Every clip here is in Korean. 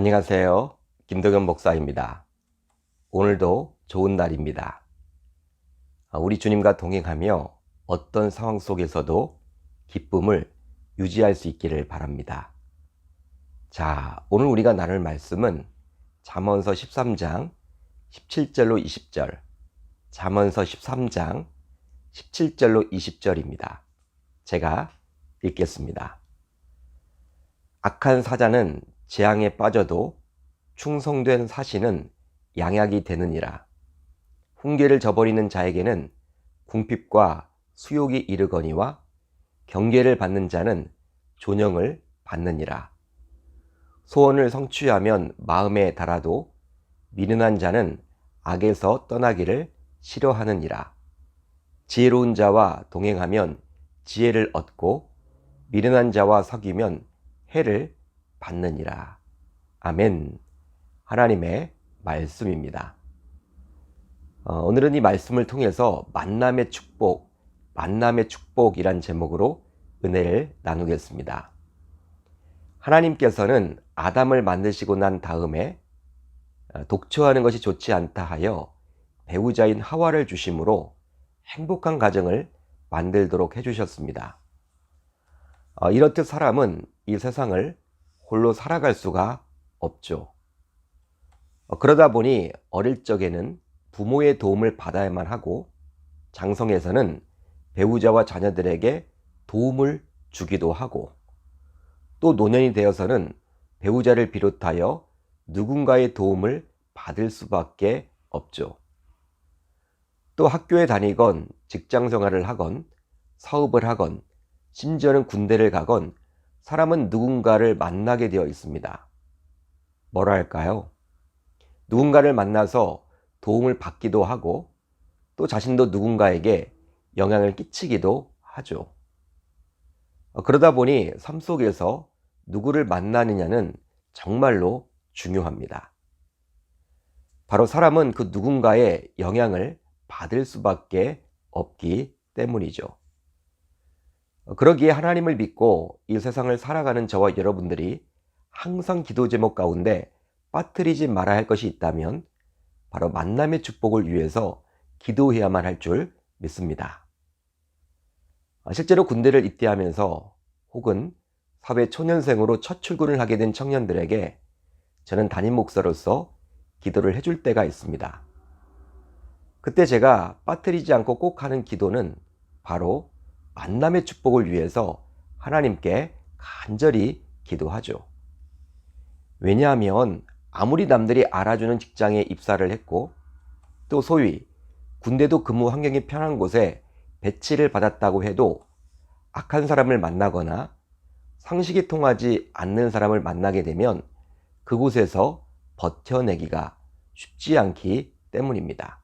안녕하세요. 김덕현 목사입니다. 오늘도 좋은 날입니다. 우리 주님과 동행하며 어떤 상황 속에서도 기쁨을 유지할 수 있기를 바랍니다. 자, 오늘 우리가 나눌 말씀은 잠언서 13장 17절로 20절, 잠언서 13장 17절로 20절입니다. 제가 읽겠습니다. 악한 사자는 재앙에 빠져도 충성된 사신은 양약이 되느니라. 훈계를 저버리는 자에게는 궁핍과 수욕이 이르거니와 경계를 받는 자는 존영을 받느니라. 소원을 성취하면 마음에 달아도 미련한 자는 악에서 떠나기를 싫어하느니라. 지혜로운 자와 동행하면 지혜를 얻고 미련한 자와 사귀면 해를 받느니라. 아멘. 하나님의 말씀입니다. 오늘은 이 말씀을 통해서 만남의 축복이란 제목으로 은혜를 나누겠습니다. 하나님께서는 아담을 만드시고 난 다음에 독처하는 것이 좋지 않다 하여 배우자인 하와를 주심으로 행복한 가정을 만들도록 해주셨습니다. 이렇듯 사람은 이 세상을 홀로 살아갈 수가 없죠. 그러다 보니 어릴 적에는 부모의 도움을 받아야만 하고 장성에서는 배우자와 자녀들에게 도움을 주기도 하고 또 노년이 되어서는 배우자를 비롯하여 누군가의 도움을 받을 수밖에 없죠. 또 학교에 다니건 직장 생활을 하건 사업을 하건 심지어는 군대를 가건 사람은 누군가를 만나게 되어 있습니다. 뭐랄까요? 누군가를 만나서 도움을 받기도 하고 또 자신도 누군가에게 영향을 끼치기도 하죠. 그러다 보니 삶 속에서 누구를 만나느냐는 정말로 중요합니다. 바로 사람은 그 누군가의 영향을 받을 수밖에 없기 때문이죠. 그러기에 하나님을 믿고 이 세상을 살아가는 저와 여러분들이 항상 기도 제목 가운데 빠뜨리지 말아야 할 것이 있다면 바로 만남의 축복을 위해서 기도해야만 할 줄 믿습니다. 실제로 군대를 입대하면서 혹은 사회 초년생으로 첫 출근을 하게 된 청년들에게 저는 담임 목사로서 기도를 해줄 때가 있습니다. 그때 제가 빠뜨리지 않고 꼭 하는 기도는 바로 만남의 축복을 위해서 하나님께 간절히 기도하죠. 왜냐하면 아무리 남들이 알아주는 직장에 입사를 했고 또 소위 군대도 근무 환경이 편한 곳에 배치를 받았다고 해도 악한 사람을 만나거나 상식이 통하지 않는 사람을 만나게 되면 그곳에서 버텨내기가 쉽지 않기 때문입니다.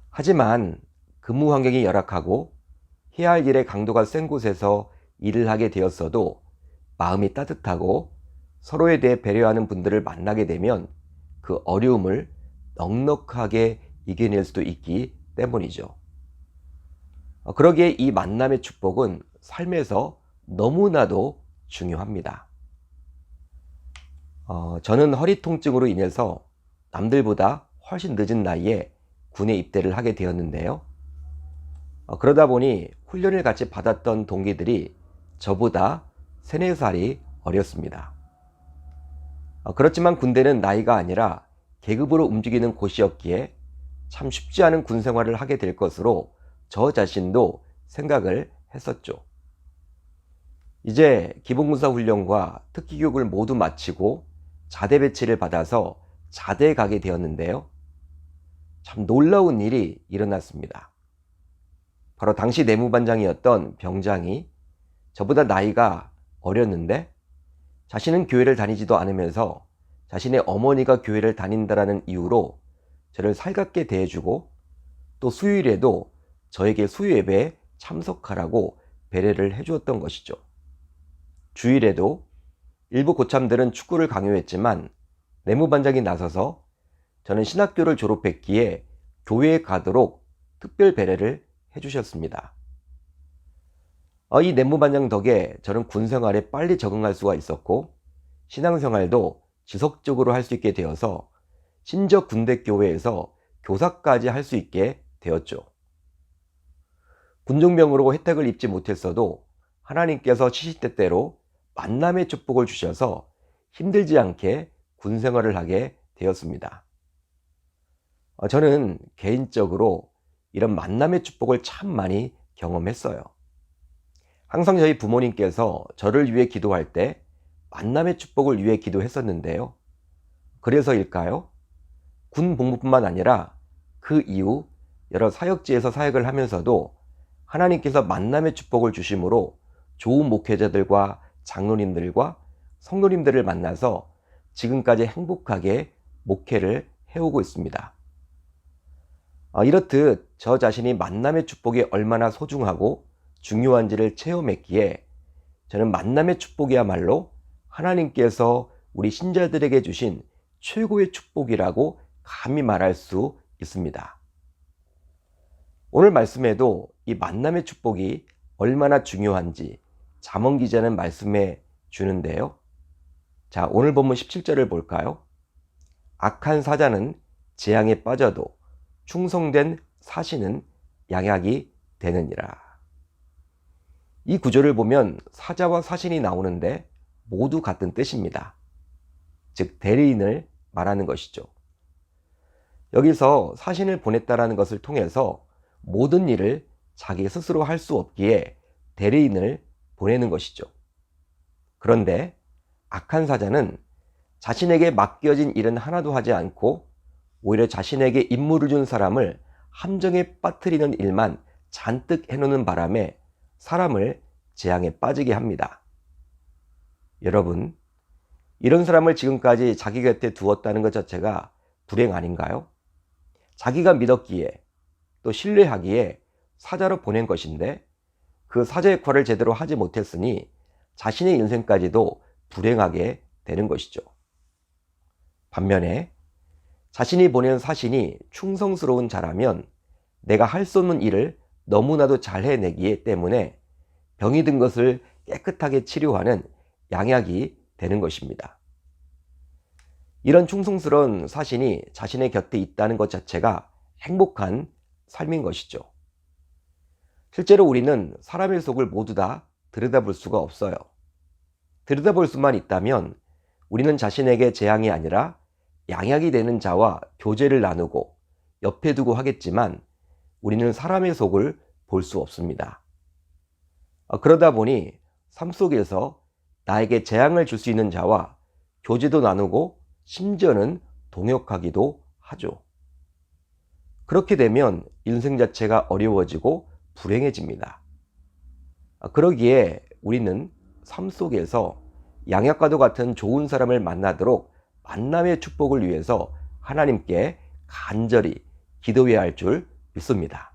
하지만 근무 환경이 열악하고 해야 할 일의 강도가 센 곳에서 일을 하게 되었어도 마음이 따뜻하고 서로에 대해 배려하는 분들을 만나게 되면 그 어려움을 넉넉하게 이겨낼 수도 있기 때문이죠. 그러기에 이 만남의 축복은 삶에서 너무나도 중요합니다. 저는 허리 통증으로 인해서 남들보다 훨씬 늦은 나이에 군에 입대를 하게 되었는데요. 그러다 보니 훈련을 같이 받았던 동기들이 저보다 3, 4살이 어렸습니다. 그렇지만 군대는 나이가 아니라 계급으로 움직이는 곳이었기에 참 쉽지 않은 군 생활을 하게 될 것으로 저 자신도 생각을 했었죠. 이제 기본군사 훈련과 특기교육을 모두 마치고 자대 배치를 받아서 자대에 가게 되었는데요. 참 놀라운 일이 일어났습니다. 바로 당시 내무반장이었던 병장이 저보다 나이가 어렸는데 자신은 교회를 다니지도 않으면서 자신의 어머니가 교회를 다닌다라는 이유로 저를 살갑게 대해주고 또 수요일에도 저에게 수요예배에 참석하라고 배려를 해주었던 것이죠. 주일에도 일부 고참들은 축구를 강요했지만 내무반장이 나서서 저는 신학교를 졸업했기에 교회에 가도록 특별 배려를 해주셨습니다. 이 내무반장 덕에 저는 군 생활에 빨리 적응할 수가 있었고 신앙생활도 지속적으로 할 수 있게 되어서 심지어 군대 교회에서 교사까지 할 수 있게 되었죠. 군종병으로 혜택을 입지 못했어도 하나님께서 시시때때로 만남의 축복을 주셔서 힘들지 않게 군 생활을 하게 되었습니다. 저는 개인적으로 이런 만남의 축복을 참 많이 경험했어요. 항상 저희 부모님께서 저를 위해 기도할 때 만남의 축복을 위해 기도했었는데요. 그래서일까요? 군 복무뿐만 아니라 그 이후 여러 사역지에서 사역을 하면서도 하나님께서 만남의 축복을 주심으로 좋은 목회자들과 장로님들과 성도님들을 만나서 지금까지 행복하게 목회를 해오고 있습니다. 이렇듯 저 자신이 만남의 축복이 얼마나 소중하고 중요한지를 체험했기에 저는 만남의 축복이야말로 하나님께서 우리 신자들에게 주신 최고의 축복이라고 감히 말할 수 있습니다. 오늘 말씀에도 이 만남의 축복이 얼마나 중요한지 잠언 기자는 말씀해 주는데요. 자, 오늘 본문 17절을 볼까요? 악한 사자는 재앙에 빠져도 충성된 사신은 양약이 되느니라. 이 구절을 보면 사자와 사신이 나오는데 모두 같은 뜻입니다. 즉 대리인을 말하는 것이죠. 여기서 사신을 보냈다라는 것을 통해서 모든 일을 자기 스스로 할 수 없기에 대리인을 보내는 것이죠. 그런데 악한 사자는 자신에게 맡겨진 일은 하나도 하지 않고 오히려 자신에게 임무를 준 사람을 함정에 빠뜨리는 일만 잔뜩 해놓는 바람에 사람을 재앙에 빠지게 합니다. 여러분, 이런 사람을 지금까지 자기 곁에 두었다는 것 자체가 불행 아닌가요? 자기가 믿었기에 또 신뢰하기에 사자로 보낸 것인데 그 사자 역할을 제대로 하지 못했으니 자신의 인생까지도 불행하게 되는 것이죠. 반면에 자신이 보낸 사신이 충성스러운 자라면 내가 할 수 없는 일을 너무나도 잘 해내기 때문에 병이 든 것을 깨끗하게 치료하는 양약이 되는 것입니다. 이런 충성스러운 사신이 자신의 곁에 있다는 것 자체가 행복한 삶인 것이죠. 실제로 우리는 사람의 속을 모두 다 들여다볼 수가 없어요. 들여다볼 수만 있다면 우리는 자신에게 재앙이 아니라 양약이 되는 자와 교제를 나누고 옆에 두고 하겠지만 우리는 사람의 속을 볼 수 없습니다. 그러다 보니 삶 속에서 나에게 재앙을 줄 수 있는 자와 교제도 나누고 심지어는 동역하기도 하죠. 그렇게 되면 인생 자체가 어려워지고 불행해집니다. 그러기에 우리는 삶 속에서 양약과도 같은 좋은 사람을 만나도록 만남의 축복을 위해서 하나님께 간절히 기도해야 할 줄 믿습니다.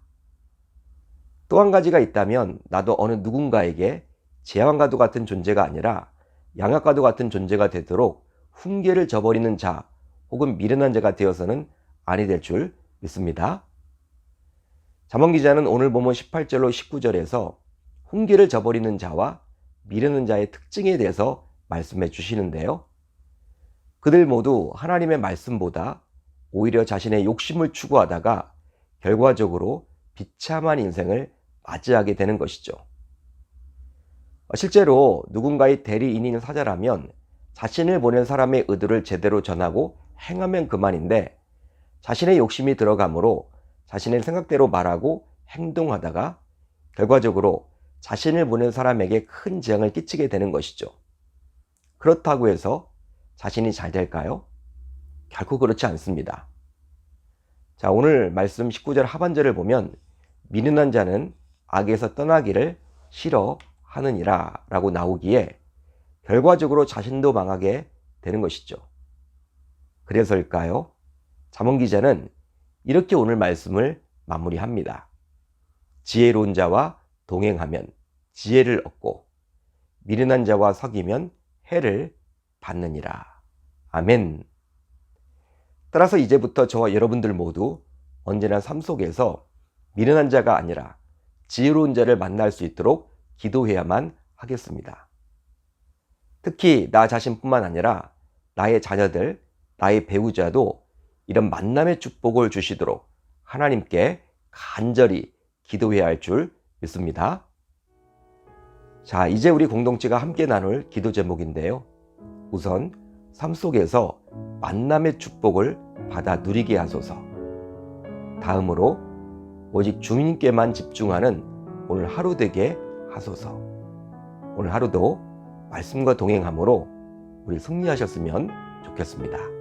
또 한 가지가 있다면 나도 어느 누군가에게 재앙과도 같은 존재가 아니라 양약과도 같은 존재가 되도록 훈계를 저버리는 자 혹은 미련한 자가 되어서는 아니 될 줄 믿습니다. 잠언 기자는 오늘 본문 18절로 19절에서 훈계를 저버리는 자와 미련한 자의 특징에 대해서 말씀해 주시는데요. 그들 모두 하나님의 말씀보다 오히려 자신의 욕심을 추구하다가 결과적으로 비참한 인생을 맞이하게 되는 것이죠. 실제로 누군가의 대리인인 사자라면 자신을 보낸 사람의 의도를 제대로 전하고 행하면 그만인데 자신의 욕심이 들어가므로 자신의 생각대로 말하고 행동하다가 결과적으로 자신을 보낸 사람에게 큰 재앙을 끼치게 되는 것이죠. 그렇다고 해서 자신이 잘 될까요? 결코 그렇지 않습니다. 자, 오늘 말씀 19절 하반절을 보면 미련한 자는 악에서 떠나기를 싫어하느니라 라고 나오기에 결과적으로 자신도 망하게 되는 것이죠. 그래서일까요? 잠언 기자는 이렇게 오늘 말씀을 마무리합니다. 지혜로운 자와 동행하면 지혜를 얻고 미련한 자와 사귀면 해를 받느니라. 아멘. 따라서 이제부터 저와 여러분들 모두 언제나 삶 속에서 미련한 자가 아니라 지혜로운 자를 만날 수 있도록 기도해야만 하겠습니다. 특히 나 자신뿐만 아니라 나의 자녀들, 나의 배우자도 이런 만남의 축복을 주시도록 하나님께 간절히 기도해야 할 줄 믿습니다. 자, 이제 우리 공동체가 함께 나눌 기도 제목인데요. 우선 삶 속에서 만남의 축복을 받아 누리게 하소서. 다음으로 오직 주님께만 집중하는 오늘 하루 되게 하소서. 오늘 하루도 말씀과 동행함으로 우리 승리하셨으면 좋겠습니다.